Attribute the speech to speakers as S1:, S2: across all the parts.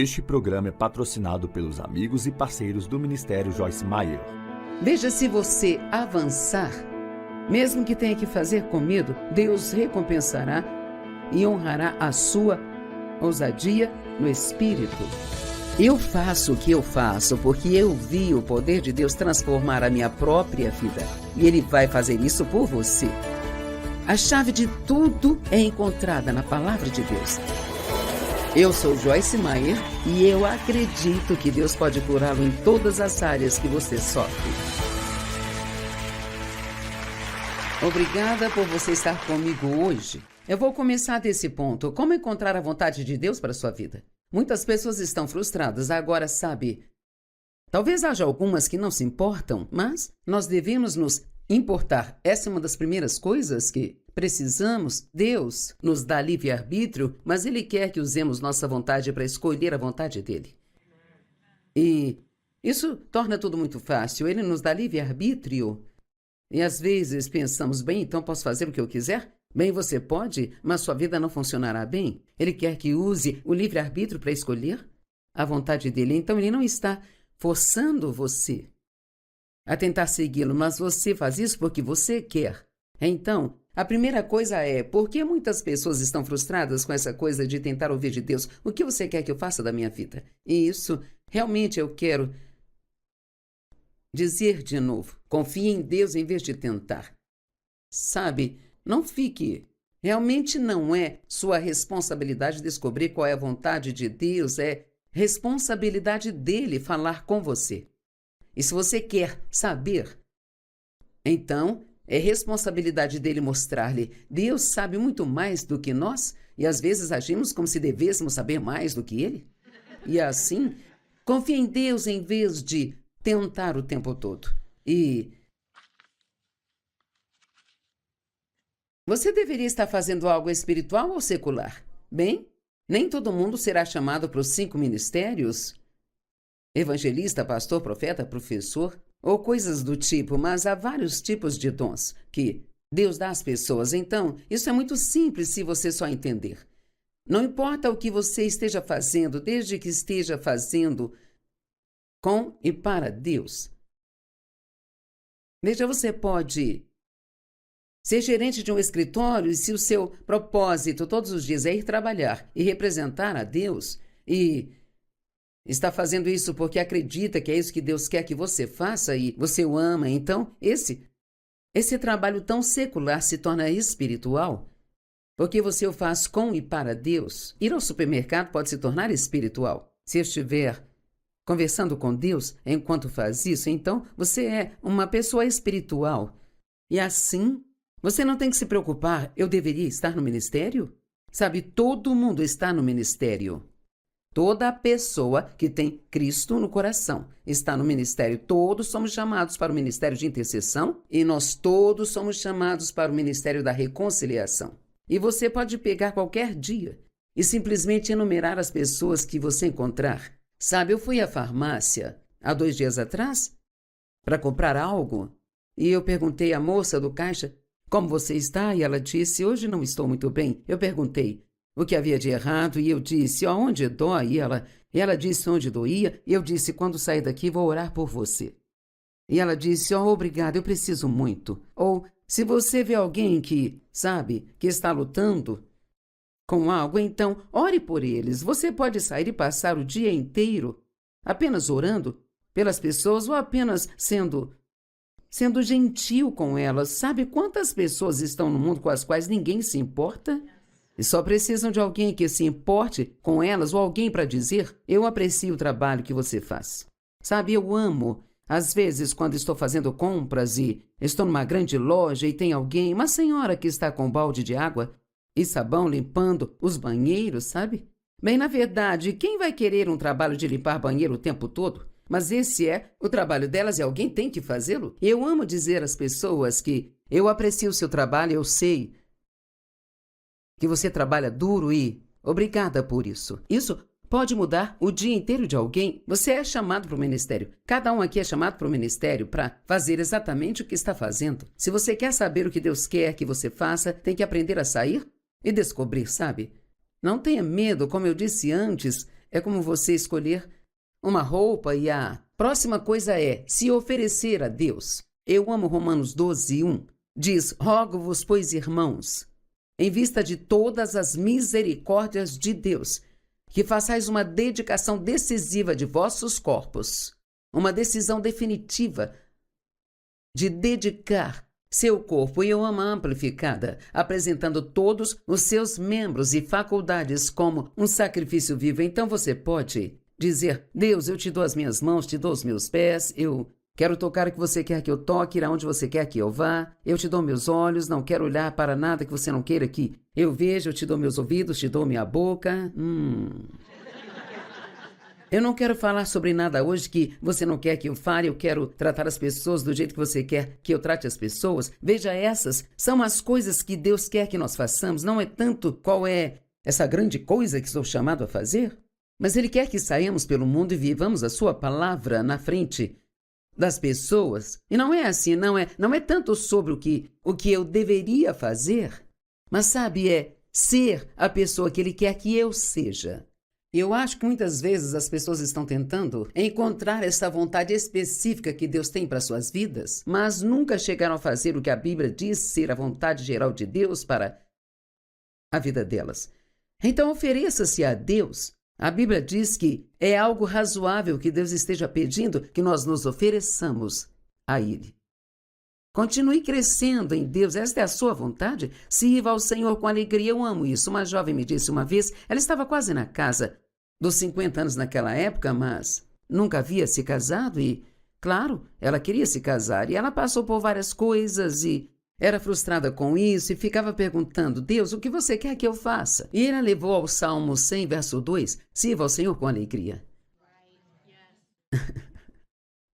S1: Este programa é patrocinado pelos amigos e parceiros do Ministério Joyce Meyer.
S2: Veja, se você avançar, mesmo que tenha que fazer com medo, Deus recompensará e honrará a sua ousadia no Espírito. Eu faço o que eu faço porque eu vi o poder de Deus transformar a minha própria vida. E Ele vai fazer isso por você. A chave de tudo é encontrada na Palavra de Deus. Eu sou Joyce Meyer e eu acredito que Deus pode curá-lo em todas as áreas que você sofre. Obrigada por você estar comigo hoje. Eu vou começar desse ponto. Como encontrar a vontade de Deus para a sua vida? Muitas pessoas estão frustradas. Agora, sabe, talvez haja algumas que não se importam, mas nós devemos nos importar. Essa é uma das primeiras coisas que precisamos. Deus nos dá livre-arbítrio, mas Ele quer que usemos nossa vontade para escolher a vontade dEle. E isso torna tudo muito fácil. Ele nos dá livre-arbítrio. E às vezes pensamos, bem, então posso fazer o que eu quiser? Bem, você pode, mas sua vida não funcionará bem. Ele quer que use o livre-arbítrio para escolher a vontade dEle. Então Ele não está forçando você a tentar segui-lo, mas você faz isso porque você quer. Então, a primeira coisa é, por que muitas pessoas estão frustradas com essa coisa de tentar ouvir de Deus? O que você quer que eu faça da minha vida? E isso, realmente eu quero dizer de novo, confie em Deus em vez de tentar. Sabe, não fique. Realmente não é sua responsabilidade descobrir qual é a vontade de Deus, é responsabilidade dele falar com você. E se você quer saber, então é responsabilidade dele mostrar-lhe. Deus sabe muito mais do que nós e às vezes agimos como se devêssemos saber mais do que ele. E assim, confie em Deus em vez de tentar o tempo todo. E você deveria estar fazendo algo espiritual ou secular? Bem, nem todo mundo será chamado para os 5 ministérios. Evangelista, pastor, profeta, professor, ou coisas do tipo, mas há vários tipos de dons que Deus dá às pessoas. Então, isso é muito simples se você só entender. Não importa o que você esteja fazendo, desde que esteja fazendo com e para Deus. Veja, você pode ser gerente de um escritório e se o seu propósito todos os dias é ir trabalhar e representar a Deus e está fazendo isso porque acredita que é isso que Deus quer que você faça e você o ama, então esse trabalho tão secular se torna espiritual porque você o faz com e para Deus. Ir ao supermercado pode se tornar espiritual. Se estiver conversando com Deus enquanto faz isso, então você é uma pessoa espiritual. E assim, você não tem que se preocupar, eu deveria estar no ministério? Sabe, todo mundo está no ministério. Toda pessoa que tem Cristo no coração está no ministério. Todos somos chamados para o ministério de intercessão e nós todos somos chamados para o ministério da reconciliação. E você pode pegar qualquer dia e simplesmente enumerar as pessoas que você encontrar. Sabe, eu fui à farmácia há 2 dias atrás para comprar algo e eu perguntei à moça do caixa, como você está? E ela disse, hoje não estou muito bem. Eu perguntei o que havia de errado e eu disse, onde dói? E ela disse onde doía e eu disse, quando sair daqui vou orar por você. E ela disse, obrigada, eu preciso muito. Ou, se você vê alguém que, sabe, que está lutando com algo, então ore por eles. Você pode sair e passar o dia inteiro apenas orando pelas pessoas ou apenas sendo gentil com elas. Sabe quantas pessoas estão no mundo com as quais ninguém se importa? E só precisam de alguém que se importe com elas ou alguém para dizer, eu aprecio o trabalho que você faz. Sabe, eu amo, às vezes, quando estou fazendo compras e estou numa grande loja e tem alguém, uma senhora que está com um balde de água e sabão limpando os banheiros, sabe? Bem, na verdade, quem vai querer um trabalho de limpar banheiro o tempo todo? Mas esse é o trabalho delas e alguém tem que fazê-lo. Eu amo dizer às pessoas que eu aprecio o seu trabalho, eu sei que você trabalha duro e obrigada por isso. Isso pode mudar o dia inteiro de alguém. Você é chamado para o ministério. Cada um aqui é chamado para o ministério para fazer exatamente o que está fazendo. Se você quer saber o que Deus quer que você faça, tem que aprender a sair e descobrir, sabe? Não tenha medo, como eu disse antes, é como você escolher uma roupa e a próxima coisa é se oferecer a Deus. Eu amo Romanos 12:1. Diz: rogo-vos, pois, irmãos, em vista de todas as misericórdias de Deus, que façais uma dedicação decisiva de vossos corpos, uma decisão definitiva de dedicar seu corpo, e eu amo a amplificada, apresentando todos os seus membros e faculdades como um sacrifício vivo. Então você pode dizer: Deus, eu te dou as minhas mãos, te dou os meus pés, eu quero tocar o que você quer que eu toque, ir aonde você quer que eu vá. Eu te dou meus olhos, não quero olhar para nada que você não queira que eu veja. Eu te dou meus ouvidos, te dou minha boca. Eu não quero falar sobre nada hoje que você não quer que eu fale. Eu quero tratar as pessoas do jeito que você quer que eu trate as pessoas. Veja, essas são as coisas que Deus quer que nós façamos. Não é tanto qual é essa grande coisa que sou chamado a fazer, mas Ele quer que saiamos pelo mundo e vivamos a sua palavra na frente das pessoas. E não é assim, não é tanto sobre o que eu deveria fazer, mas sabe, é ser a pessoa que Ele quer que eu seja. Eu acho que muitas vezes as pessoas estão tentando encontrar essa vontade específica que Deus tem para suas vidas, mas nunca chegaram a fazer o que a Bíblia diz ser a vontade geral de Deus para a vida delas. Então ofereça-se a Deus. A Bíblia diz que é algo razoável que Deus esteja pedindo que nós nos ofereçamos a Ele. Continue crescendo em Deus, esta é a sua vontade. Sirva ao Senhor com alegria, eu amo isso. Uma jovem me disse uma vez, ela estava quase na casa dos 50 anos naquela época, mas nunca havia se casado e, claro, ela queria se casar. E ela passou por várias coisas e era frustrada com isso e ficava perguntando: Deus, o que você quer que eu faça? E ela levou ao Salmo 100, verso 2, sirva ao Senhor com alegria.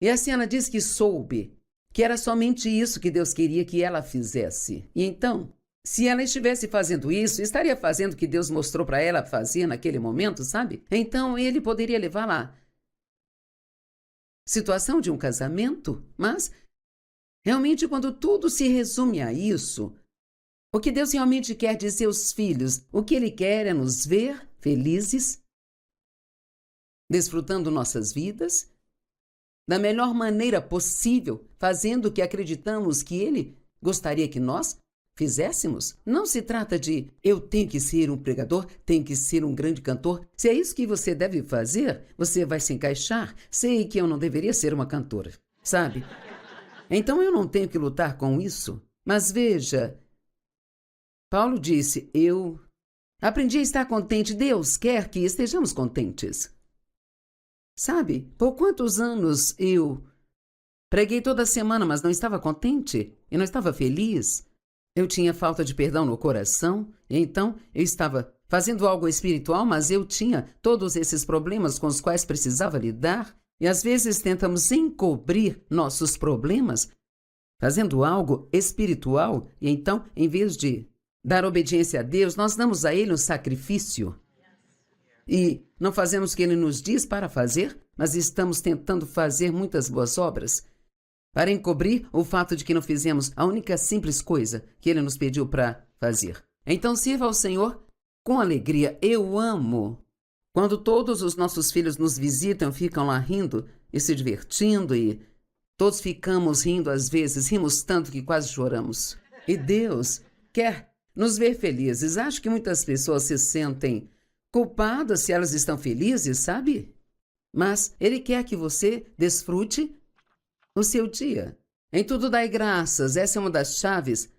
S2: E assim ela disse que soube que era somente isso que Deus queria que ela fizesse. E então, se ela estivesse fazendo isso, estaria fazendo o que Deus mostrou para ela fazer naquele momento, sabe? Então Ele poderia levá-la à situação de um casamento, mas realmente, quando tudo se resume a isso, o que Deus realmente quer de seus filhos, o que Ele quer é nos ver felizes, desfrutando nossas vidas, da melhor maneira possível, fazendo o que acreditamos que Ele gostaria que nós fizéssemos. Não se trata de eu tenho que ser um pregador, tenho que ser um grande cantor. Se é isso que você deve fazer, você vai se encaixar. Sei que eu não deveria ser uma cantora, sabe? Então eu não tenho que lutar com isso. Mas veja, Paulo disse: eu aprendi a estar contente. Deus quer que estejamos contentes. Sabe, por quantos anos eu preguei toda semana, mas não estava contente e não estava feliz? Eu tinha falta de perdão no coração, então eu estava fazendo algo espiritual, mas eu tinha todos esses problemas com os quais precisava lidar. E às vezes tentamos encobrir nossos problemas fazendo algo espiritual, e então, em vez de dar obediência a Deus, nós damos a Ele um sacrifício. E não fazemos o que Ele nos diz para fazer, mas estamos tentando fazer muitas boas obras para encobrir o fato de que não fizemos a única simples coisa que Ele nos pediu para fazer. Então sirva ao Senhor com alegria. Eu amo quando todos os nossos filhos nos visitam, ficam lá rindo e se divertindo, e todos ficamos rindo às vezes, rimos tanto que quase choramos. E Deus quer nos ver felizes. Acho que muitas pessoas se sentem culpadas se elas estão felizes, sabe? Mas Ele quer que você desfrute o seu dia. Em tudo dai graças, essa é uma das chaves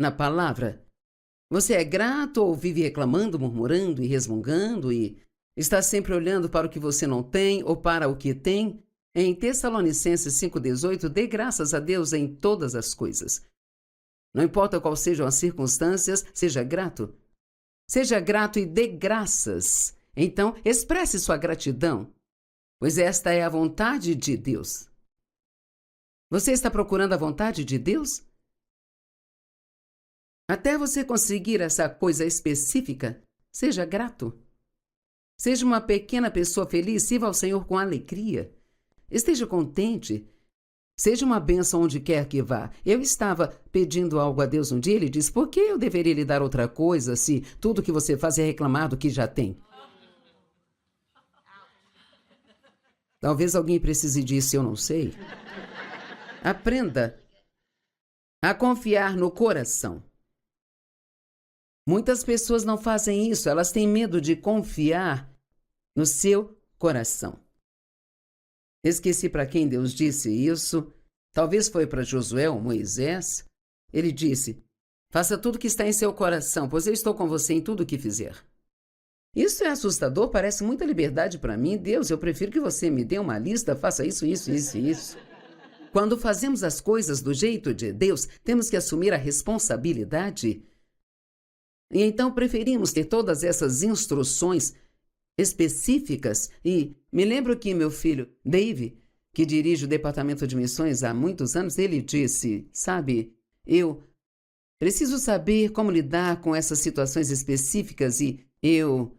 S2: na palavra. Você é grato ou vive reclamando, murmurando e resmungando e está sempre olhando para o que você não tem ou para o que tem? Em Tessalonicenses 5,18, dê graças a Deus em todas as coisas. Não importa quais sejam as circunstâncias, seja grato. Seja grato e dê graças. Então, expresse sua gratidão, pois esta é a vontade de Deus. Você está procurando a vontade de Deus? Até você conseguir essa coisa específica, seja grato. Seja uma pequena pessoa feliz, sirva ao Senhor com alegria. Esteja contente. Seja uma bênção onde quer que vá. Eu estava pedindo algo a Deus um dia, Ele disse: por que eu deveria lhe dar outra coisa se tudo que você faz é reclamar do que já tem? Talvez alguém precise disso, eu não sei. Aprenda a confiar no coração. Muitas pessoas não fazem isso, elas têm medo de confiar no seu coração. Esqueci para quem Deus disse isso. Talvez foi para Josué ou Moisés. Ele disse: faça tudo que está em seu coração, pois eu estou com você em tudo o que fizer. Isso é assustador, parece muita liberdade para mim. Deus, eu prefiro que você me dê uma lista, faça isso, isso, isso e isso. Quando fazemos as coisas do jeito de Deus, temos que assumir a responsabilidade. E então preferimos ter todas essas instruções específicas. E me lembro que meu filho, Dave, que dirige o departamento de missões há muitos anos, ele disse: sabe, eu preciso saber como lidar com essas situações específicas. E eu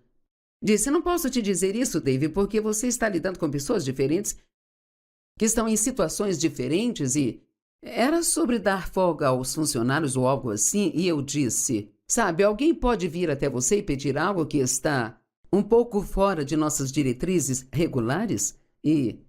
S2: disse: não posso te dizer isso, Dave, porque você está lidando com pessoas diferentes que estão em situações diferentes. E era sobre dar folga aos funcionários ou algo assim. E eu disse: sabe, alguém pode vir até você e pedir algo que está um pouco fora de nossas diretrizes regulares? E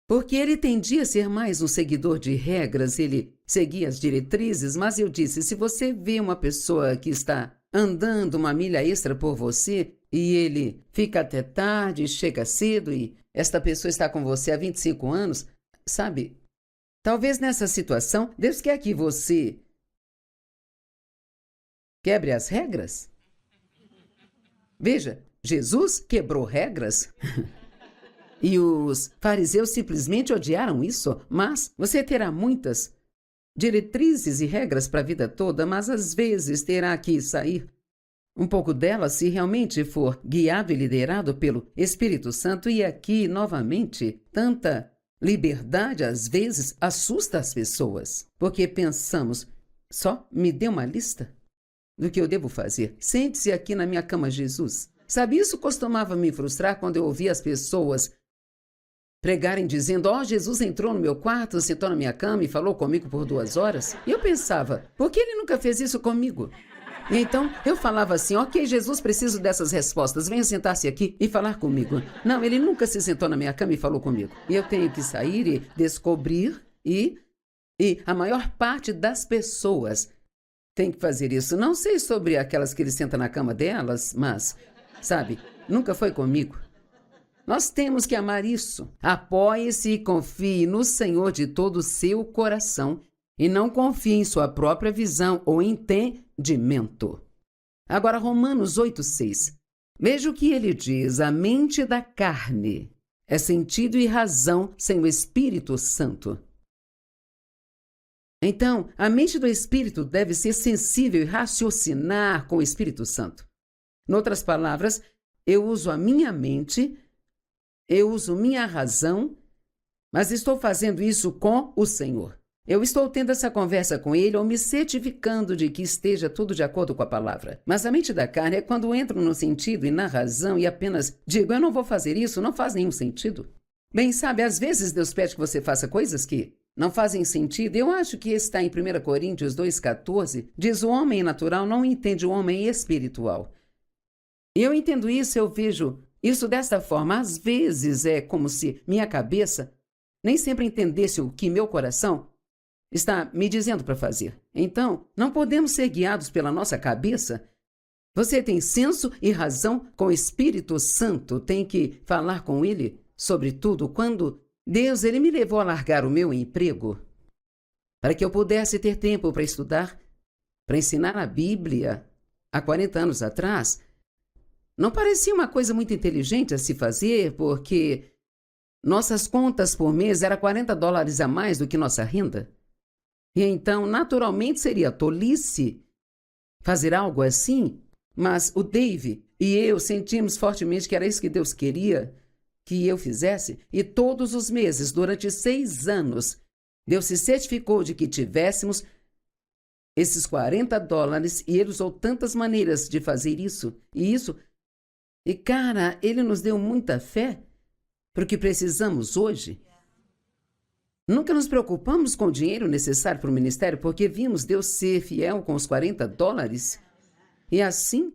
S2: porque ele tendia a ser mais um seguidor de regras, ele seguia as diretrizes, mas eu disse: se você vê uma pessoa que está andando uma milha extra por você e ele fica até tarde, chega cedo e esta pessoa está com você há 25 anos, sabe, talvez nessa situação Deus quer que você quebre as regras. Veja, Jesus quebrou regras. E os fariseus simplesmente odiaram isso, mas você terá muitas diretrizes e regras para a vida toda, mas às vezes terá que sair um pouco delas se realmente for guiado e liderado pelo Espírito Santo. E aqui, novamente, tanta liberdade às vezes assusta as pessoas, porque pensamos: só me dê uma lista do que eu devo fazer. Sente-se aqui na minha cama, Jesus. Sabe, isso costumava me frustrar quando eu ouvia as pessoas pregarem dizendo: Jesus entrou no meu quarto, sentou na minha cama e falou comigo por 2 horas. E eu pensava: por que ele nunca fez isso comigo? E então eu falava assim: ok, Jesus, preciso dessas respostas, venha sentar-se aqui e falar comigo. Não, ele nunca se sentou na minha cama e falou comigo. E eu tenho que sair e descobrir e a maior parte das pessoas tem que fazer isso. Não sei sobre aquelas que ele senta na cama delas, mas, sabe, nunca foi comigo. Nós temos que amar isso. Apoie-se e confie no Senhor de todo o seu coração e não confie em sua própria visão ou entendimento. Agora, Romanos 8,6. Veja o que ele diz: a mente da carne é sentido e razão sem o Espírito Santo. Então, a mente do Espírito deve ser sensível e raciocinar com o Espírito Santo. Em outras palavras, eu uso a minha mente, eu uso minha razão, mas estou fazendo isso com o Senhor. Eu estou tendo essa conversa com Ele ou me certificando de que esteja tudo de acordo com a palavra. Mas a mente da carne é quando entro no sentido e na razão e apenas digo: eu não vou fazer isso, não faz nenhum sentido. Bem, sabe, às vezes Deus pede que você faça coisas que não fazem sentido. Eu acho que está em 1 Coríntios 2,14, diz: o homem natural não entende o homem espiritual. E eu entendo isso, eu vejo isso dessa forma. Às vezes é como se minha cabeça nem sempre entendesse o que meu coração está me dizendo para fazer. Então, não podemos ser guiados pela nossa cabeça. Você tem senso e razão com o Espírito Santo, tem que falar com Ele sobre tudo. Quando Deus, Ele me levou a largar o meu emprego para que eu pudesse ter tempo para estudar, para ensinar a Bíblia há 40 anos atrás, não parecia uma coisa muito inteligente a se fazer, porque nossas contas por mês eram $40 a mais do que nossa renda. E então, naturalmente, seria tolice fazer algo assim, mas o Dave e eu sentimos fortemente que era isso que Deus queria que eu fizesse, e todos os meses, durante 6 anos, Deus se certificou de que tivéssemos esses $40, e Ele usou tantas maneiras de fazer isso, e cara, Ele nos deu muita fé para o que precisamos hoje. Nunca nos preocupamos com o dinheiro necessário para o ministério, porque vimos Deus ser fiel com os $40. E assim,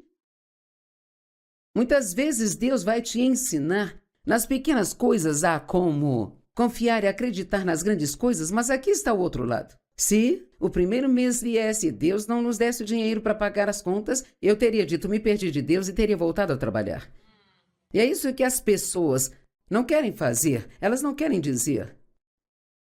S2: muitas vezes Deus vai te ensinar Nas pequenas coisas há como confiar e acreditar nas grandes coisas, mas aqui está o outro lado. Se o primeiro mês viesse e Deus não nos desse o dinheiro para pagar as contas, eu teria dito, me perdi de Deus e teria voltado a trabalhar. E é isso que as pessoas não querem fazer, elas não querem dizer.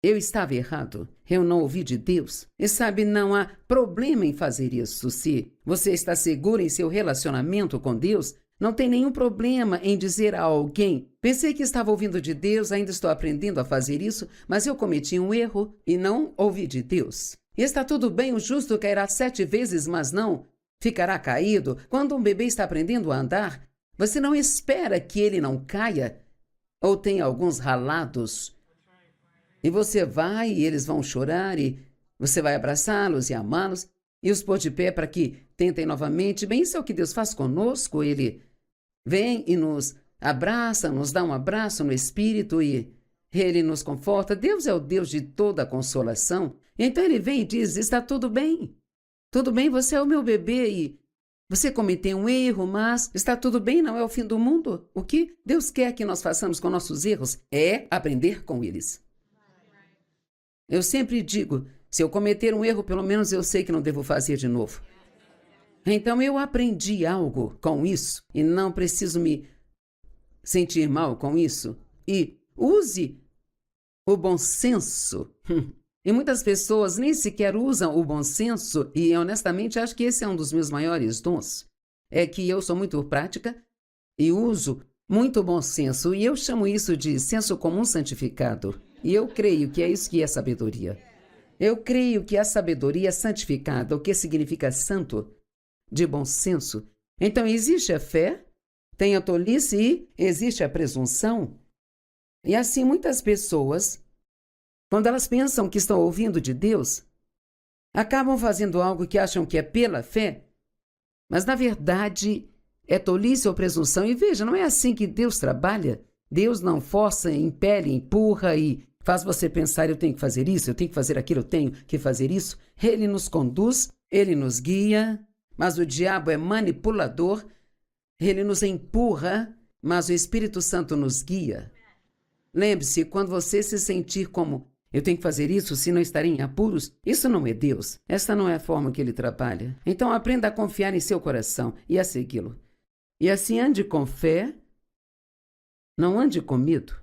S2: Eu estava errado, eu não ouvi de Deus. E sabe, não há problema em fazer isso. Se você está seguro em seu relacionamento com Deus, não tem nenhum problema em dizer a alguém: pensei que estava ouvindo de Deus, ainda estou aprendendo a fazer isso, mas eu cometi um erro e não ouvi de Deus. E está tudo bem, o justo cairá 7 vezes, mas não ficará caído. Quando um bebê está aprendendo a andar, você não espera que ele não caia ou tenha alguns ralados. E você vai e eles vão chorar e você vai abraçá-los e amá-los e os pôr de pé para que tentem novamente. Bem, isso é o que Deus faz conosco. Ele vem e nos abraça, nos dá um abraço no espírito e Ele nos conforta. Deus é o Deus de toda a consolação. Então Ele vem e diz, está tudo bem. Tudo bem, você é o meu bebê e você cometeu um erro, mas está tudo bem, não é o fim do mundo. O que Deus quer que nós façamos com nossos erros é aprender com eles. Eu sempre digo, se eu cometer um erro, pelo menos eu sei que não devo fazer de novo. Então eu aprendi algo com isso e não preciso me sentir mal com isso. E use o bom senso. E muitas pessoas nem sequer usam o bom senso e honestamente acho que esse é um dos meus maiores dons. É que eu sou muito prática e uso muito bom senso e eu chamo isso de senso comum santificado. E eu creio que é isso que é sabedoria. Eu creio que a sabedoria é santificada, o que significa santo, de bom senso. Então, existe a fé, tem a tolice e existe a presunção. E assim, muitas pessoas, quando elas pensam que estão ouvindo de Deus, acabam fazendo algo que acham que é pela fé, mas, na verdade, é tolice ou presunção. E veja, não é assim que Deus trabalha. Deus não força, impele, empurra e faz você pensar, eu tenho que fazer isso, eu tenho que fazer aquilo, eu tenho que fazer isso. Ele nos conduz, ele nos guia, mas o diabo é manipulador. Ele nos empurra, mas o Espírito Santo nos guia. Lembre-se, quando você se sentir como, eu tenho que fazer isso, se não estarei em apuros, isso não é Deus. Essa não é a forma que ele trabalha. Então aprenda a confiar em seu coração e a segui-lo. E assim ande com fé, não ande com medo.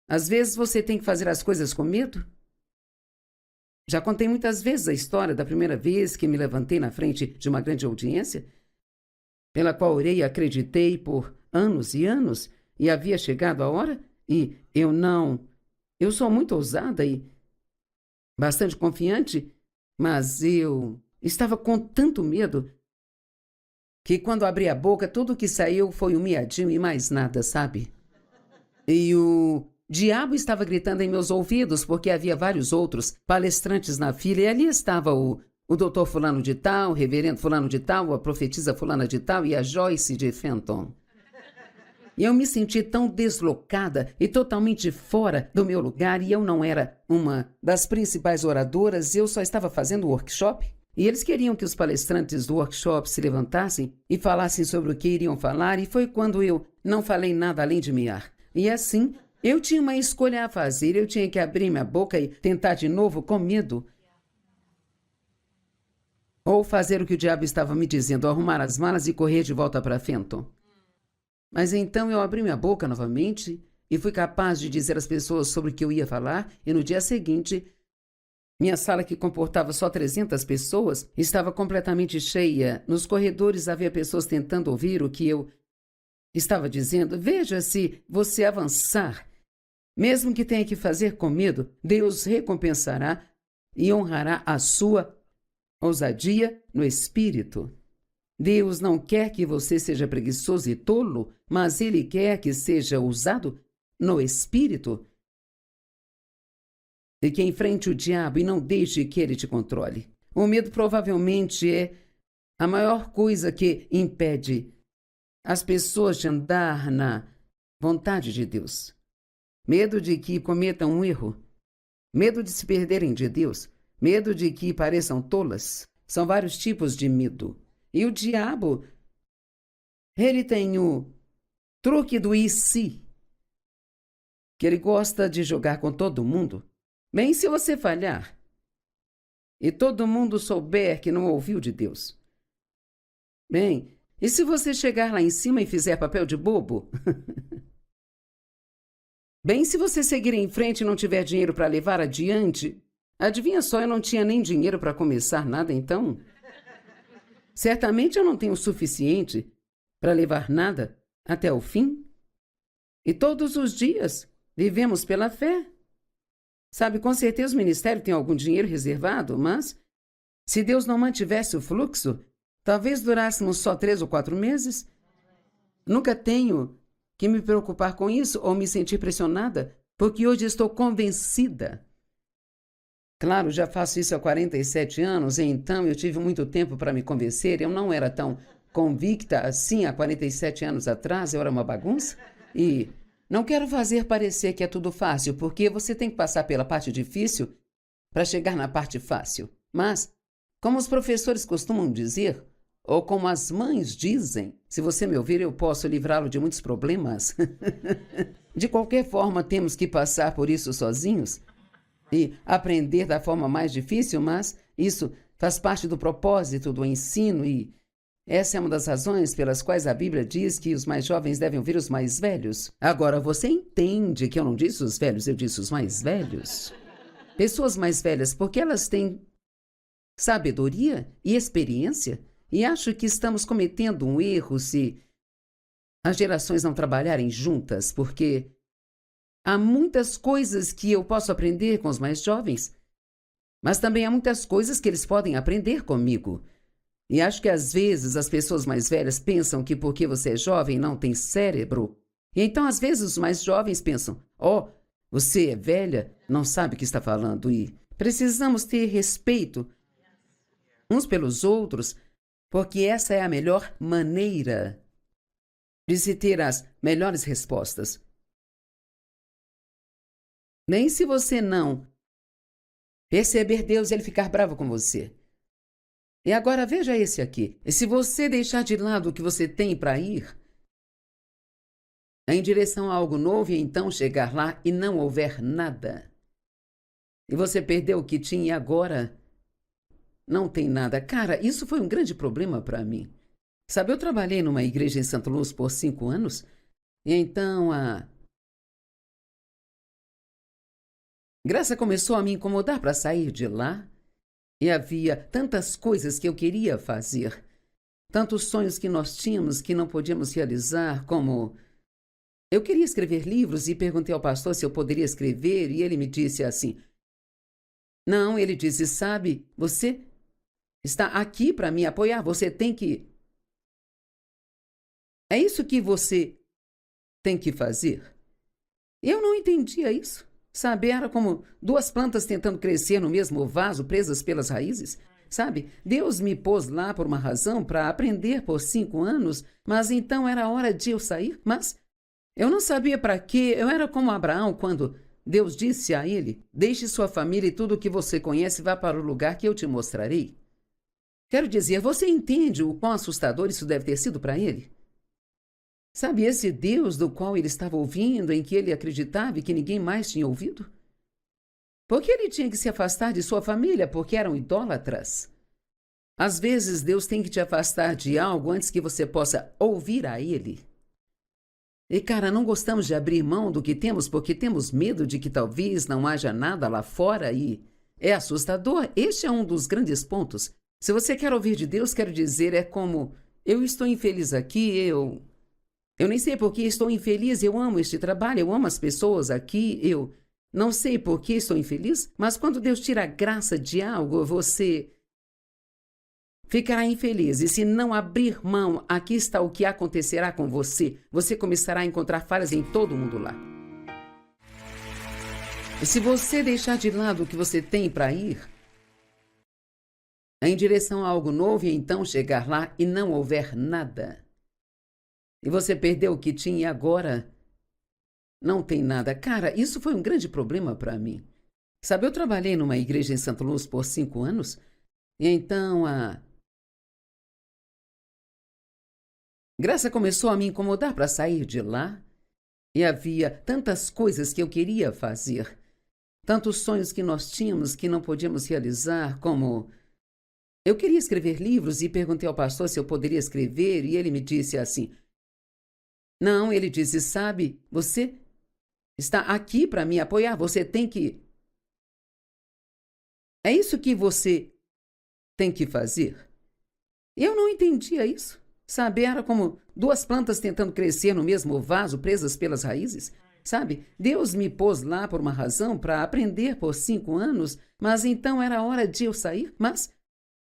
S2: Às vezes você tem que fazer as coisas com medo. Já contei muitas vezes a história da primeira vez que me levantei na frente de uma grande audiência, pela qual orei e acreditei por anos e anos, e havia chegado a hora, e eu sou muito ousada e bastante confiante, mas eu estava com tanto medo que quando abri a boca, tudo que saiu foi um miadinho e mais nada, sabe? E o diabo estava gritando em meus ouvidos, porque havia vários outros palestrantes na fila, e ali estava o doutor fulano de tal, o reverendo fulano de tal, a profetisa fulana de tal e a Joyce de Fenton. E eu me senti tão deslocada e totalmente fora do meu lugar, e eu não era uma das principais oradoras, eu só estava fazendo o workshop. E eles queriam que os palestrantes do workshop se levantassem e falassem sobre o que iriam falar, e foi quando eu não falei nada além de miar. E assim, eu tinha uma escolha a fazer, eu tinha que abrir minha boca e tentar de novo com medo. Ou fazer o que o diabo estava me dizendo, arrumar as malas e correr de volta para Fenton. Mas então eu abri minha boca novamente e fui capaz de dizer às pessoas sobre o que eu ia falar, e no dia seguinte, minha sala, que comportava só 300 pessoas, estava completamente cheia. Nos corredores havia pessoas tentando ouvir o que eu estava dizendo. Veja, se você avançar, mesmo que tenha que fazer com medo, Deus recompensará e honrará a sua ousadia no espírito. Deus não quer que você seja preguiçoso e tolo, mas Ele quer que seja ousado no espírito. E que enfrente o diabo e não deixe que ele te controle. O medo provavelmente é a maior coisa que impede as pessoas de andar na vontade de Deus. Medo de que cometam um erro. Medo de se perderem de Deus. Medo de que pareçam tolas. São vários tipos de medo. E o diabo, ele tem o truque do e se, que ele gosta de jogar com todo mundo. Bem, se você falhar e todo mundo souber que não ouviu de Deus. Bem, e se você chegar lá em cima e fizer papel de bobo? Bem, se você seguir em frente e não tiver dinheiro para levar adiante, adivinha só, eu não tinha nem dinheiro para começar nada então. Certamente eu não tenho o suficiente para levar nada até o fim. E todos os dias vivemos pela fé. Sabe, com certeza o ministério tem algum dinheiro reservado, mas se Deus não mantivesse o fluxo, talvez durássemos só 3 ou 4 meses. Nunca tenho que me preocupar com isso ou me sentir pressionada, porque hoje estou convencida. Claro, já faço isso há 47 anos, e então eu tive muito tempo para me convencer. Eu não era tão convicta assim há 47 anos atrás, eu era uma bagunça. E não quero fazer parecer que é tudo fácil, porque você tem que passar pela parte difícil para chegar na parte fácil. Mas, como os professores costumam dizer, ou como as mães dizem, se você me ouvir, eu posso livrá-lo de muitos problemas. De qualquer forma, temos que passar por isso sozinhos e aprender da forma mais difícil, mas isso faz parte do propósito do ensino e essa é uma das razões pelas quais a Bíblia diz que os mais jovens devem ouvir os mais velhos. Agora, você entende que eu não disse os velhos, eu disse os mais velhos? Pessoas mais velhas, porque elas têm sabedoria e experiência. E acho que estamos cometendo um erro se as gerações não trabalharem juntas, porque há muitas coisas que eu posso aprender com os mais jovens, mas também há muitas coisas que eles podem aprender comigo. E acho que às vezes as pessoas mais velhas pensam que porque você é jovem não tem cérebro. E então às vezes os mais jovens pensam, você é velha, não sabe o que está falando. E precisamos ter respeito uns pelos outros, porque essa é a melhor maneira de se ter as melhores respostas. Nem se você não perceber Deus e Ele ficar bravo com você. E agora veja esse aqui. E se você deixar de lado o que você tem para ir em direção a algo novo e então chegar lá e não houver nada, e você perdeu o que tinha e agora não tem nada. Cara, isso foi um grande problema para mim. Sabe, eu trabalhei numa igreja em Santa Luz por 5 anos, e então a graça começou a me incomodar para sair de lá, e havia tantas coisas que eu queria fazer, tantos sonhos que nós tínhamos que não podíamos realizar, como eu queria escrever livros e perguntei ao pastor se eu poderia escrever, e ele me disse assim, não, ele disse, sabe, você está aqui para me apoiar, você tem que... É isso que você tem que fazer. Eu não entendia isso. Sabe, era como 2 plantas tentando crescer no mesmo vaso, presas pelas raízes. Sabe, Deus me pôs lá por uma razão, para aprender por 5 anos, mas então era hora de eu sair. Mas eu não sabia para quê. Eu era como Abraão quando Deus disse a ele, deixe sua família e tudo o que você conhece e vá para o lugar que eu te mostrarei. Quero dizer, você entende o quão assustador isso deve ter sido para ele? Sabe, esse Deus do qual ele estava ouvindo, em que ele acreditava e que ninguém mais tinha ouvido? Porque ele tinha que se afastar de sua família, porque eram idólatras. Às vezes, Deus tem que te afastar de algo antes que você possa ouvir a ele. E, cara, não gostamos de abrir mão do que temos porque temos medo de que talvez não haja nada lá fora e é assustador. Este é um dos grandes pontos. Se você quer ouvir de Deus, quero dizer, é como, eu estou infeliz aqui, eu nem sei por que estou infeliz, eu amo este trabalho, eu amo as pessoas aqui, eu não sei por que estou infeliz, mas quando Deus tira a graça de algo, você ficará infeliz. E se não abrir mão, aqui está o que acontecerá com você. Você começará a encontrar falhas em todo mundo lá. E se você deixar de lado o que você tem para ir em direção a algo novo e então chegar lá e não houver nada, e você perdeu o que tinha e agora não tem nada. Cara, isso foi um grande problema para mim. Sabe, eu trabalhei numa igreja em Santa Luz por 5 anos, e então Graça começou a me incomodar para sair de lá. E havia tantas coisas que eu queria fazer, tantos sonhos que nós tínhamos que não podíamos realizar, como... Eu queria escrever livros e perguntei ao pastor se eu poderia escrever, e ele me disse assim... Não, ele disse, sabe, você está aqui para me apoiar, você tem que... É isso que você tem que fazer. Eu não entendia isso. Sabe, era como duas plantas tentando crescer no mesmo vaso, presas pelas raízes. Sabe, Deus me pôs lá por uma razão, para aprender por 5 anos, mas então era hora de eu sair. Mas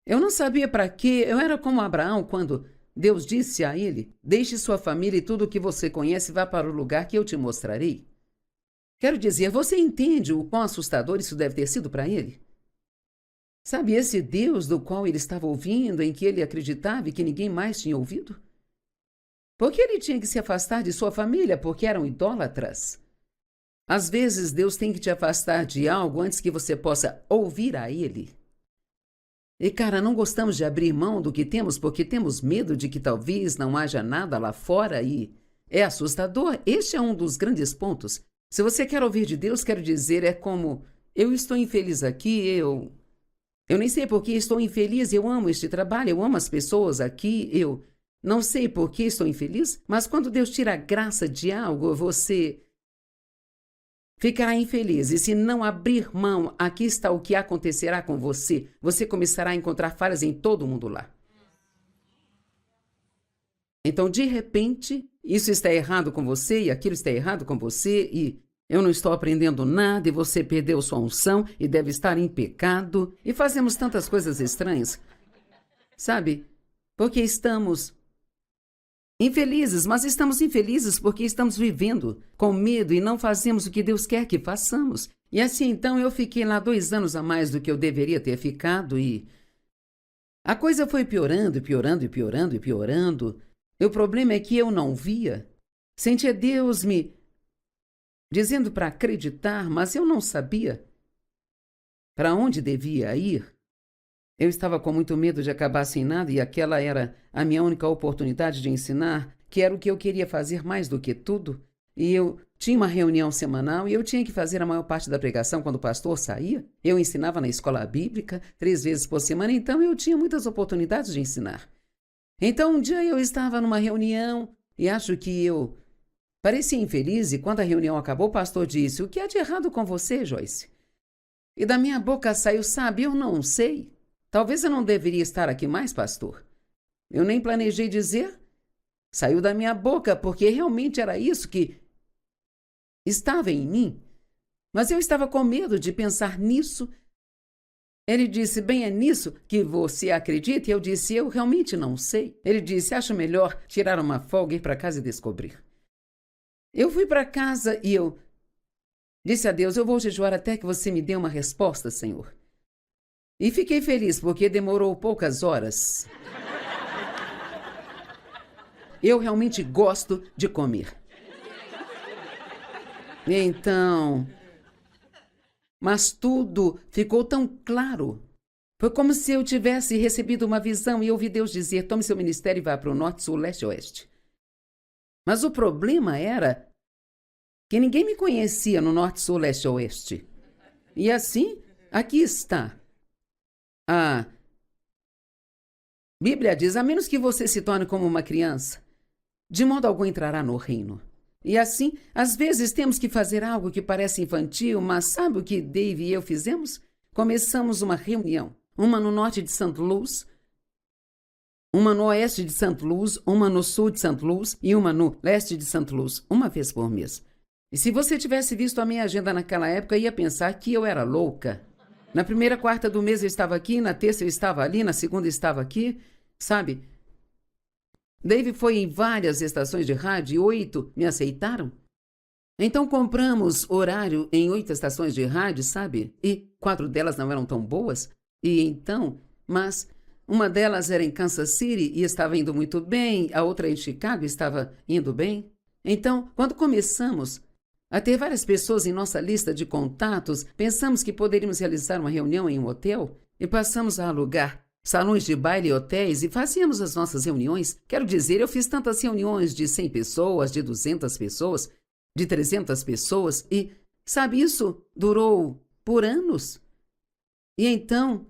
S2: eu não sabia para quê. Eu era como Abraão quando Deus disse a ele, deixe sua família e tudo o que você conhece, vá para o lugar que eu te mostrarei. Quero dizer, você entende o quão assustador isso deve ter sido para ele? Sabe, esse Deus do qual ele estava ouvindo, em que ele acreditava e que ninguém mais tinha ouvido? Porque ele tinha que se afastar de sua família, porque eram idólatras. Às vezes, Deus tem que te afastar de algo antes que você possa ouvir a ele. E, cara, não gostamos de abrir mão do que temos porque temos medo de que talvez não haja nada lá fora e é assustador. Este é um dos grandes pontos. Se você quer ouvir de Deus, quero dizer, é como, eu estou infeliz aqui, eu nem sei por que estou infeliz, eu amo este trabalho, eu amo as pessoas aqui, eu não sei por que estou infeliz, mas quando Deus tira a graça de algo, você ficará infeliz. E se não abrir mão, aqui está o que acontecerá com você. Você começará a encontrar falhas em todo mundo lá. Então, de repente, isso está errado com você e aquilo está errado com você e... Eu não estou aprendendo nada e você perdeu sua unção e deve estar em pecado. E fazemos tantas coisas estranhas. Sabe? Porque estamos infelizes, mas estamos infelizes porque estamos vivendo com medo e não fazemos o que Deus quer que façamos. E assim, então, eu fiquei lá 2 anos a mais do que eu deveria ter ficado e... A coisa foi piorando, piorando e piorando e piorando. E o problema é que eu não via. Sentia Deus me... dizendo para acreditar, mas eu não sabia para onde devia ir. Eu estava com muito medo de acabar sem nada e aquela era a minha única oportunidade de ensinar, que era o que eu queria fazer mais do que tudo. E eu tinha uma reunião semanal e eu tinha que fazer a maior parte da pregação quando o pastor saía. Eu ensinava na escola bíblica 3 vezes por semana, então eu tinha muitas oportunidades de ensinar. Então um dia eu estava numa reunião e acho que eu... parecia infeliz e quando a reunião acabou, o pastor disse, o que há de errado com você, Joyce? E da minha boca saiu, sabe, eu não sei. Talvez eu não deveria estar aqui mais, pastor. Eu nem planejei dizer. Saiu da minha boca porque realmente era isso que estava em mim. Mas eu estava com medo de pensar nisso. Ele disse, bem, é nisso que você acredita? E eu disse, eu realmente não sei. Ele disse, acho melhor tirar uma folga, ir para casa e descobrir. Eu fui para casa e eu disse a Deus, eu vou jejuar até que você me dê uma resposta, Senhor. E fiquei feliz porque demorou poucas horas. Eu realmente gosto de comer. Então, mas tudo ficou tão claro. Foi como se eu tivesse recebido uma visão e ouvi Deus dizer, tome seu ministério e vá para o norte, sul, leste e oeste. Mas o problema era que ninguém me conhecia no norte, sul, leste e oeste. E assim, aqui está. A Bíblia diz, a menos que você se torne como uma criança, de modo algum entrará no reino. E assim, às vezes temos que fazer algo que parece infantil, mas sabe o que Dave e eu fizemos? Começamos uma reunião, uma no norte de St. Louis, uma no oeste de St. Louis, uma no sul de St. Louis e uma no leste de St. Louis, uma vez por mês. E se você tivesse visto a minha agenda naquela época, ia pensar que eu era louca. Na primeira quarta do mês eu estava aqui, na terça eu estava ali, na segunda eu estava aqui, sabe? Dave foi em várias estações de rádio e 8 me aceitaram. Então compramos horário em 8 estações de rádio, sabe? E 4 delas não eram tão boas. E então, mas uma delas era em Kansas City e estava indo muito bem, a outra em Chicago estava indo bem. Então, quando começamos a ter várias pessoas em nossa lista de contatos, pensamos que poderíamos realizar uma reunião em um hotel e passamos a alugar salões de baile e hotéis e fazíamos as nossas reuniões. Quero dizer, eu fiz tantas reuniões de 100 pessoas, de 200 pessoas, de 300 pessoas e, sabe, isso durou por anos. E então,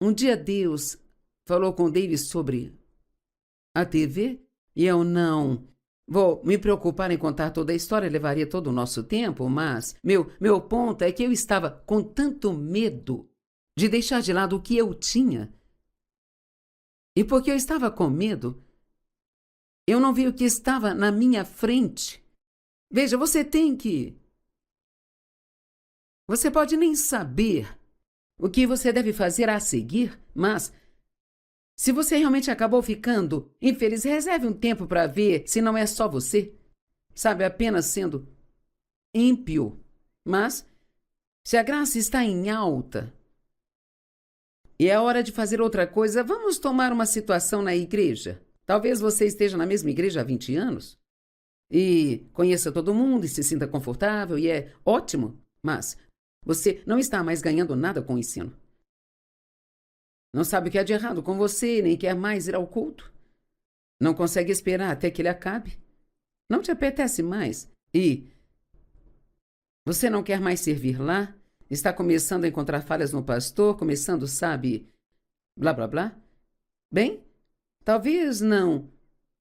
S2: um dia Deus falou com David sobre a TV e eu não vou me preocupar em contar toda a história, levaria todo o nosso tempo, mas meu ponto é que eu estava com tanto medo de deixar de lado o que eu tinha. E porque eu estava com medo, eu não vi o que estava na minha frente. Veja, você pode nem saber o que você deve fazer a seguir, mas se você realmente acabou ficando infeliz, reserve um tempo para ver se não é só você, sabe, apenas sendo ímpio. Mas se a graça está em alta e é hora de fazer outra coisa, vamos tomar uma situação na igreja. Talvez você esteja na mesma igreja há 20 anos e conheça todo mundo e se sinta confortável e é ótimo, mas você não está mais ganhando nada com o ensino. Não sabe o que há de errado com você, nem quer mais ir ao culto. Não consegue esperar até que ele acabe. Não te apetece mais. E você não quer mais servir lá? Está começando a encontrar falhas no pastor, começando, sabe, blá, blá, blá? Bem, talvez não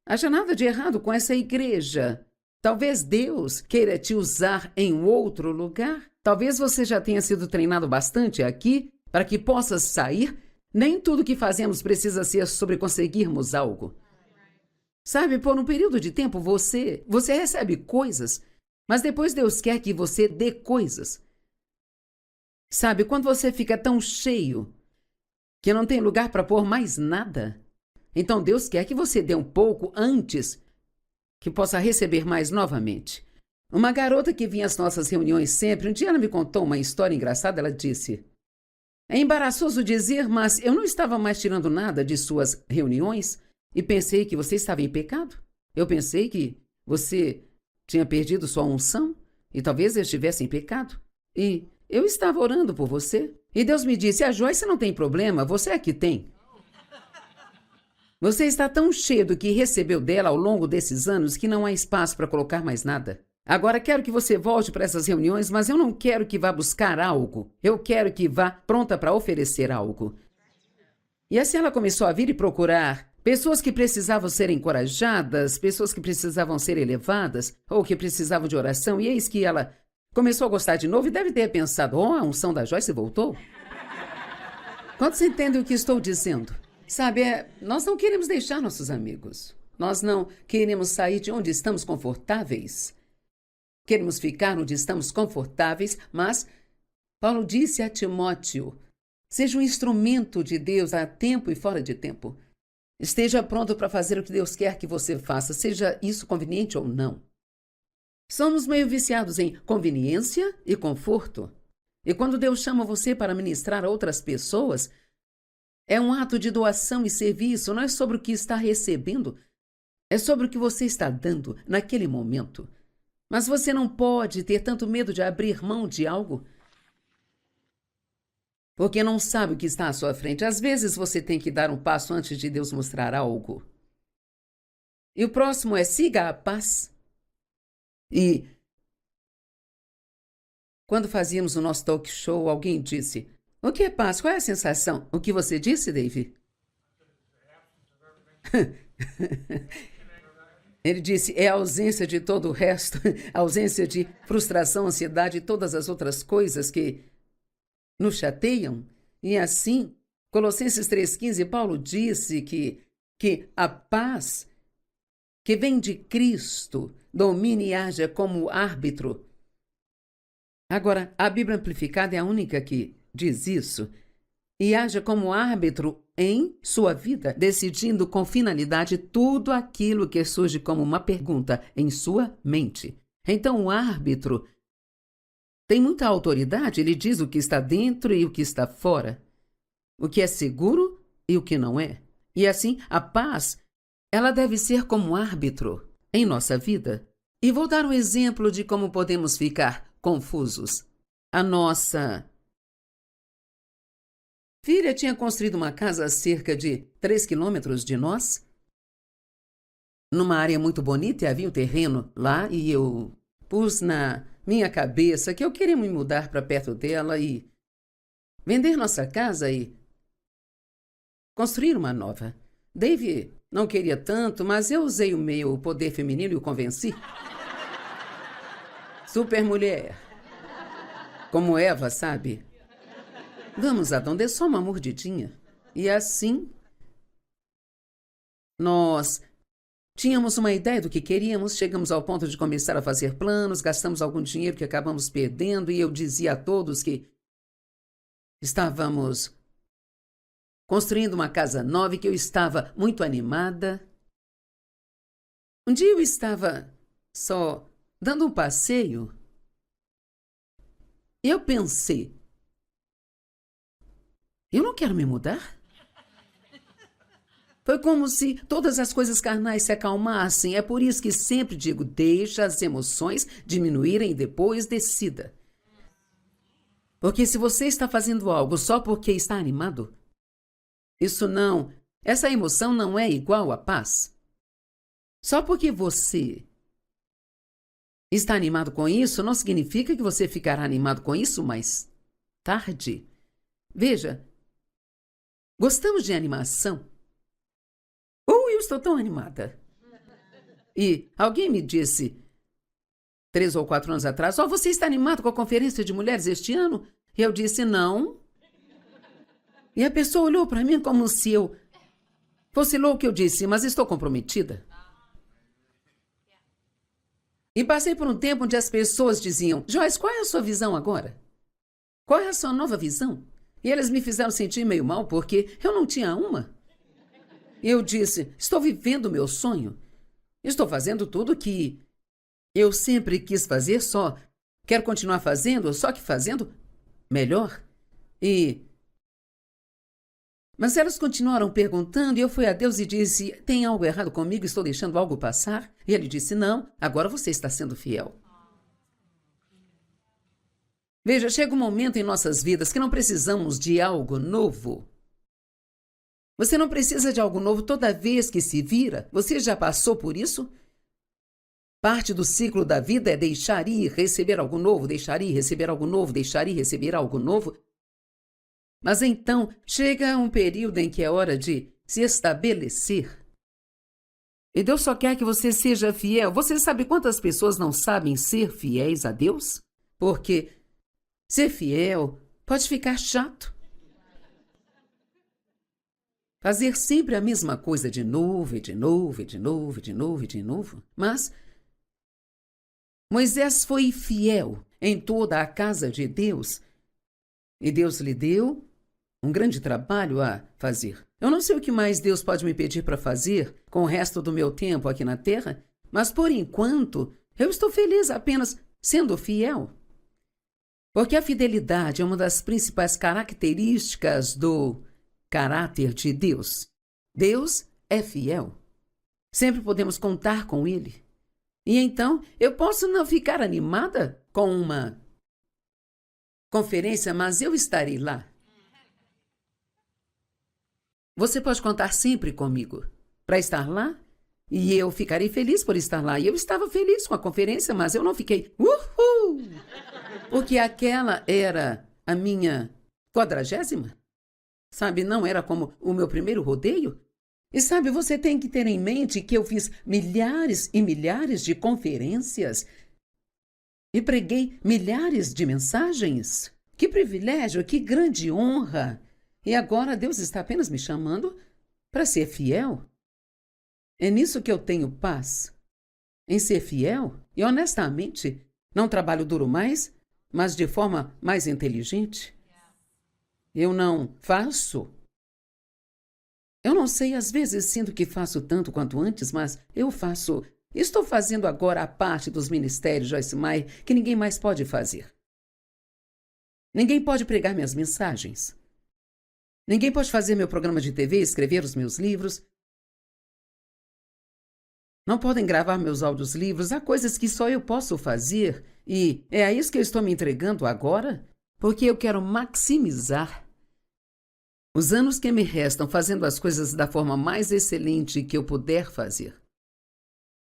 S2: haja nada de errado com essa igreja. Talvez Deus queira te usar em outro lugar. Talvez você já tenha sido treinado bastante aqui para que possas sair. Nem tudo que fazemos precisa ser sobre conseguirmos algo. Sabe, por um período de tempo você recebe coisas, mas depois Deus quer que você dê coisas. Sabe, quando você fica tão cheio que não tem lugar para pôr mais nada, então Deus quer que você dê um pouco antes que possa receber mais novamente. Uma garota que vinha às nossas reuniões sempre, um dia ela me contou uma história engraçada, ela disse: é embaraçoso dizer, mas eu não estava mais tirando nada de suas reuniões e pensei que você estava em pecado. Eu pensei que você tinha perdido sua unção e talvez eu estivesse em pecado. E eu estava orando por você. E Deus me disse: a Joyce não tem problema, você é que tem. Você está tão cheio do que recebeu dela ao longo desses anos que não há espaço para colocar mais nada. Agora quero que você volte para essas reuniões, mas eu não quero que vá buscar algo. Eu quero que vá pronta para oferecer algo. E assim ela começou a vir e procurar pessoas que precisavam ser encorajadas, pessoas que precisavam ser elevadas, ou que precisavam de oração. E eis que ela começou a gostar de novo e deve ter pensado: oh, a unção da Joyce voltou. Quantos entendem o que estou dizendo? Sabe, nós não queremos deixar nossos amigos. Nós não queremos sair de onde estamos confortáveis. Queremos ficar onde estamos confortáveis, mas Paulo disse a Timóteo: seja um instrumento de Deus a tempo e fora de tempo. Esteja pronto para fazer o que Deus quer que você faça, seja isso conveniente ou não. Somos meio viciados em conveniência e conforto. E quando Deus chama você para ministrar a outras pessoas, é um ato de doação e serviço, não é sobre o que está recebendo, é sobre o que você está dando naquele momento. Mas você não pode ter tanto medo de abrir mão de algo, porque não sabe o que está à sua frente. Às vezes você tem que dar um passo antes de Deus mostrar algo. E o próximo é: siga a paz. E quando fazíamos o nosso talk show, alguém disse: o que é paz? Qual é a sensação? O que você disse, Dave? Ele disse: é a ausência de todo o resto, a ausência de frustração, ansiedade e todas as outras coisas que nos chateiam. E assim, Colossenses 3,15, Paulo disse que a paz que vem de Cristo domine e haja como árbitro. Agora, a Bíblia Amplificada é a única que diz isso. E haja como árbitro em sua vida, decidindo com finalidade tudo aquilo que surge como uma pergunta em sua mente. Então, o árbitro tem muita autoridade, ele diz o que está dentro e o que está fora, o que é seguro e o que não é. E assim, a paz, ela deve ser como árbitro em nossa vida. E vou dar um exemplo de como podemos ficar confusos. A nossa filha tinha construído uma casa a cerca de 3 quilômetros de nós, numa área muito bonita, e havia um terreno lá, e eu pus na minha cabeça que eu queria me mudar para perto dela e vender nossa casa e construir uma nova. Dave não queria tanto, mas eu usei o meu poder feminino e o convenci. Super mulher. Como Eva, sabe? Vamos, Adão, dê só uma mordidinha. E assim, nós tínhamos uma ideia do que queríamos, chegamos ao ponto de começar a fazer planos, gastamos algum dinheiro que acabamos perdendo, e eu dizia a todos que estávamos construindo uma casa nova e que eu estava muito animada. Um dia eu estava só dando um passeio e eu pensei, eu não quero me mudar. Foi como se todas as coisas carnais se acalmassem. É por isso que sempre digo, deixa as emoções diminuírem e depois decida. Porque se você está fazendo algo só porque está animado, essa emoção não é igual à paz. Só porque você está animado com isso, não significa que você ficará animado com isso mais tarde. Veja, gostamos de animação. Eu estou tão animada. E alguém me disse, 3 ou 4 anos atrás, você está animado com a conferência de mulheres este ano? E eu disse, não. E a pessoa olhou para mim como se eu fosse louco. Eu disse, mas estou comprometida. E passei por um tempo onde as pessoas diziam, Joyce, qual é a sua visão agora? Qual é a sua nova visão? E eles me fizeram sentir meio mal porque eu não tinha uma. E eu disse, estou vivendo o meu sonho. Estou fazendo tudo que eu sempre quis fazer, só quero continuar fazendo, só que fazendo melhor. Mas elas continuaram perguntando e eu fui a Deus e disse, tem algo errado comigo? Estou deixando algo passar? E ele disse, não, agora você está sendo fiel. Veja, chega um momento em nossas vidas que não precisamos de algo novo. Você não precisa de algo novo toda vez que se vira. Você já passou por isso? Parte do ciclo da vida é deixar ir, receber algo novo, deixar ir, receber algo novo, deixar ir, receber algo novo. Mas então chega um período em que é hora de se estabelecer. E Deus só quer que você seja fiel. Você sabe quantas pessoas não sabem ser fiéis a Deus? Porque ser fiel pode ficar chato. Fazer sempre a mesma coisa de novo, e de novo, e de novo, e de novo, e de novo. Mas Moisés foi fiel em toda a casa de Deus. E Deus lhe deu um grande trabalho a fazer. Eu não sei o que mais Deus pode me pedir para fazer com o resto do meu tempo aqui na Terra, mas por enquanto eu estou feliz apenas sendo fiel. Porque a fidelidade é uma das principais características do caráter de Deus. Deus é fiel. Sempre podemos contar com Ele. E então eu posso não ficar animada com uma conferência, mas eu estarei lá. Você pode contar sempre comigo para estar lá e eu ficarei feliz por estar lá. E eu estava feliz com a conferência, mas eu não fiquei uhul, porque aquela era a minha 40ª. Sabe, não era como o meu primeiro rodeio. E sabe, você tem que ter em mente que eu fiz milhares e milhares de conferências e preguei milhares de mensagens. Que privilégio, que grande honra! E agora Deus está apenas me chamando para ser fiel. É nisso que eu tenho paz, em ser fiel. E honestamente, não trabalho duro mais, mas de forma mais inteligente. Eu não faço. Eu não sei, às vezes sinto que faço tanto quanto antes, mas eu faço. Estou fazendo agora a parte dos ministérios Joyce Meyer que ninguém mais pode fazer. Ninguém pode pregar minhas mensagens. Ninguém pode fazer meu programa de TV, escrever os meus livros. Não podem gravar meus audiolivros. Há coisas que só eu posso fazer. E é a isso que eu estou me entregando agora, porque eu quero maximizar os anos que me restam fazendo as coisas da forma mais excelente que eu puder fazer.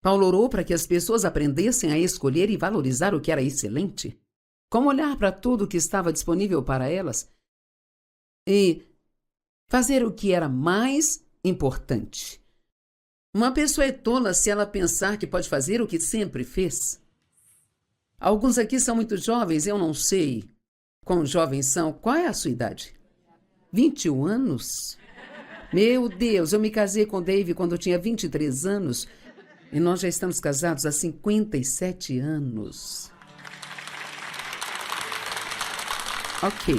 S2: Paulo orou para que as pessoas aprendessem a escolher e valorizar o que era excelente, como olhar para tudo que estava disponível para elas e fazer o que era mais importante. Uma pessoa é tola se ela pensar que pode fazer o que sempre fez. Alguns aqui são muito jovens, eu não sei quão jovens são. Qual é a sua idade? 21 anos? Meu Deus, eu me casei com o Dave quando eu tinha 23 anos e nós já estamos casados há 57 anos. Ok.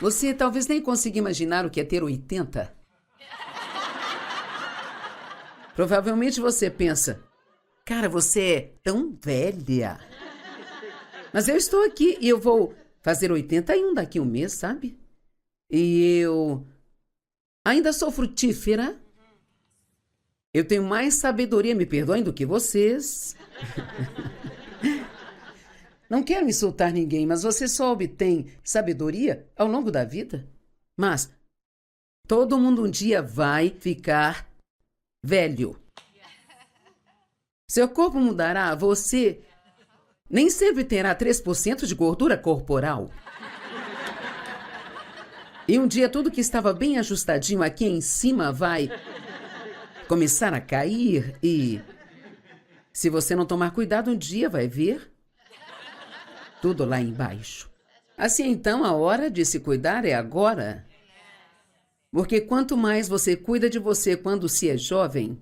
S2: Você talvez nem consiga imaginar o que é ter 80. Provavelmente você pensa, cara, você é tão velha. Mas eu estou aqui e eu vou fazer 81 daqui a um mês, sabe? E eu ainda sou frutífera. Eu tenho mais sabedoria, me perdoem, do que vocês. Não quero insultar ninguém, mas você só obtém sabedoria ao longo da vida. Mas todo mundo um dia vai ficar velho. Seu corpo mudará, você nem sempre terá 3% de gordura corporal. E um dia tudo que estava bem ajustadinho aqui em cima vai começar a cair e, se você não tomar cuidado, um dia vai ver tudo lá embaixo. Assim, então, a hora de se cuidar é agora. Porque quanto mais você cuida de você quando se é jovem,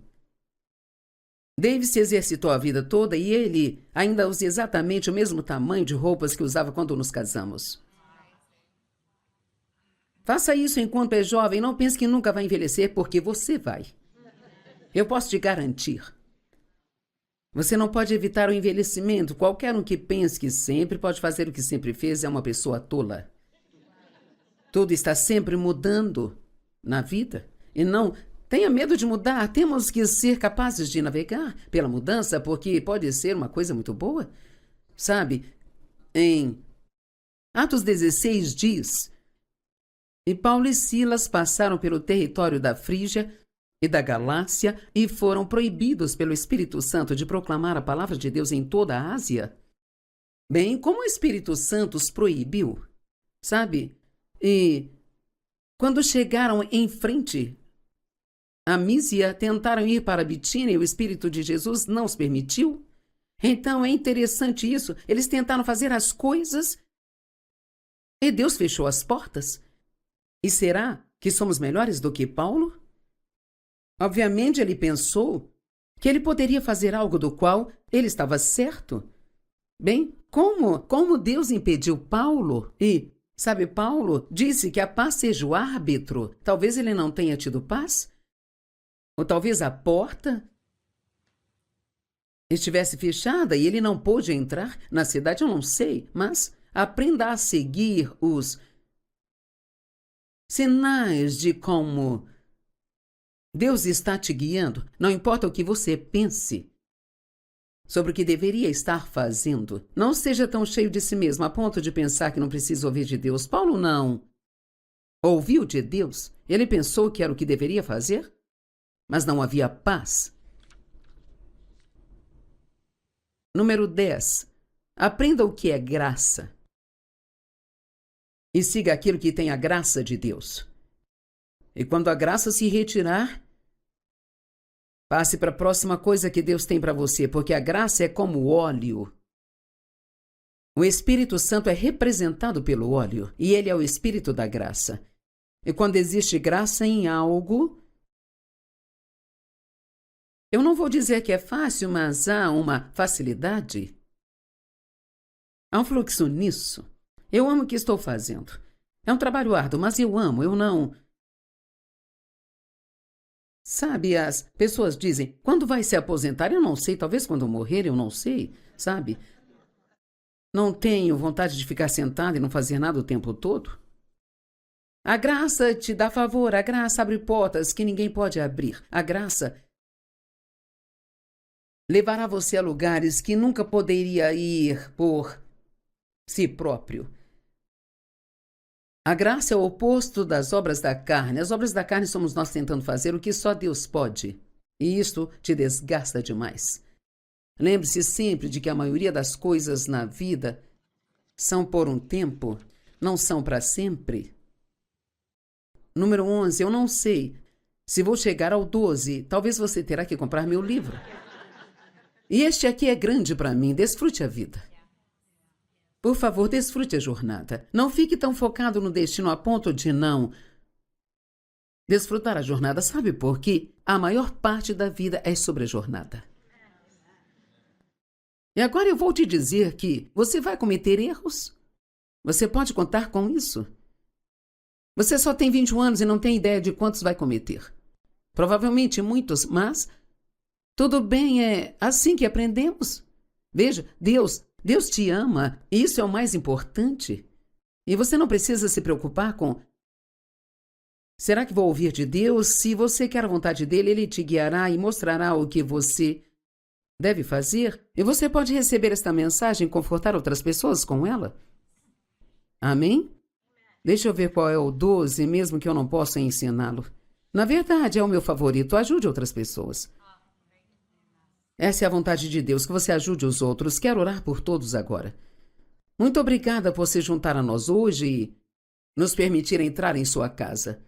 S2: Dave se exercitou a vida toda e ele ainda usa exatamente o mesmo tamanho de roupas que usava quando nos casamos. Faça isso enquanto é jovem, não pense que nunca vai envelhecer, porque você vai. Eu posso te garantir. Você não pode evitar o envelhecimento. Qualquer um que pense que sempre pode fazer o que sempre fez é uma pessoa tola. Tudo está sempre mudando na vida. E não tenha medo de mudar. Temos que ser capazes de navegar pela mudança, porque pode ser uma coisa muito boa. Sabe, em Atos 16 diz: e Paulo e Silas passaram pelo território da Frígia e da Galácia e foram proibidos pelo Espírito Santo de proclamar a palavra de Deus em toda a Ásia. Bem, como o Espírito Santo os proibiu, sabe? E quando chegaram em frente a Mísia, tentaram ir para Bitínia e o Espírito de Jesus não os permitiu. Então é interessante isso. Eles tentaram fazer as coisas e Deus fechou as portas. E será que somos melhores do que Paulo? Obviamente ele pensou que ele poderia fazer algo do qual ele estava certo. Bem, como Deus impediu Paulo? E, sabe, Paulo disse que a paz seja o árbitro. Talvez ele não tenha tido paz. Ou talvez a porta estivesse fechada e ele não pôde entrar na cidade, eu não sei. Mas aprenda a seguir os sinais de como Deus está te guiando. Não importa o que você pense sobre o que deveria estar fazendo. Não seja tão cheio de si mesmo a ponto de pensar que não precisa ouvir de Deus. Paulo não ouviu de Deus. Ele pensou que era o que deveria fazer, mas não havia paz. Número 10. Aprenda o que é graça. E siga aquilo que tem a graça de Deus. E quando a graça se retirar, passe para a próxima coisa que Deus tem para você, porque a graça é como óleo. O Espírito Santo é representado pelo óleo, e ele é o Espírito da graça. E quando existe graça em algo, eu não vou dizer que é fácil, mas há uma facilidade. Há um fluxo nisso. Eu amo o que estou fazendo. É um trabalho árduo, mas eu amo, eu não... Sabe, as pessoas dizem, quando vai se aposentar? Eu não sei, talvez quando eu morrer, eu não sei, sabe? Não tenho vontade de ficar sentada e não fazer nada o tempo todo. A graça te dá favor, a graça abre portas que ninguém pode abrir. A graça levará você a lugares que nunca poderia ir por si próprio. A graça é o oposto das obras da carne. As obras da carne somos nós tentando fazer o que só Deus pode. E isto te desgasta demais. Lembre-se sempre de que a maioria das coisas na vida são por um tempo, não são para sempre. Número 11, eu não sei se vou chegar ao 12. Talvez você terá que comprar meu livro. E este aqui é grande para mim. Desfrute a vida. Por favor, desfrute a jornada. Não fique tão focado no destino a ponto de não desfrutar a jornada. Sabe por quê? A maior parte da vida é sobre a jornada. E agora eu vou te dizer que você vai cometer erros. Você pode contar com isso. Você só tem 21 anos e não tem ideia de quantos vai cometer. Provavelmente muitos, mas tudo bem, é assim que aprendemos. Veja, Deus te ama, e isso é o mais importante. E você não precisa se preocupar com: será que vou ouvir de Deus? Se você quer a vontade dele, ele te guiará e mostrará o que você deve fazer. E você pode receber esta mensagem e confortar outras pessoas com ela. Amém? Deixa eu ver qual é o 12, mesmo que eu não possa ensiná-lo. Na verdade, é o meu favorito. Ajude outras pessoas. Essa é a vontade de Deus, que você ajude os outros. Quero orar por todos agora. Muito obrigada por se juntar a nós hoje e nos permitir entrar em sua casa.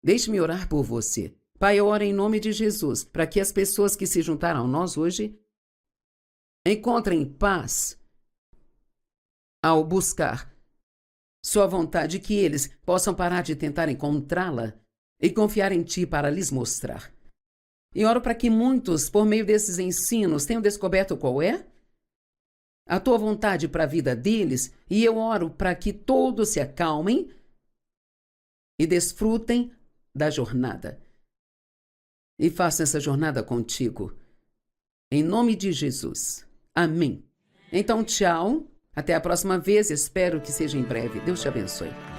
S2: Deixe-me orar por você. Pai, eu oro em nome de Jesus, para que as pessoas que se juntaram a nós hoje encontrem paz ao buscar sua vontade, que eles possam parar de tentar encontrá-la e confiar em Ti para lhes mostrar. E oro para que muitos, por meio desses ensinos, tenham descoberto qual é a Tua vontade para a vida deles, e eu oro para que todos se acalmem e desfrutem da jornada. E façam essa jornada contigo. Em nome de Jesus. Amém. Então, tchau. Até a próxima vez. Espero que seja em breve. Deus te abençoe.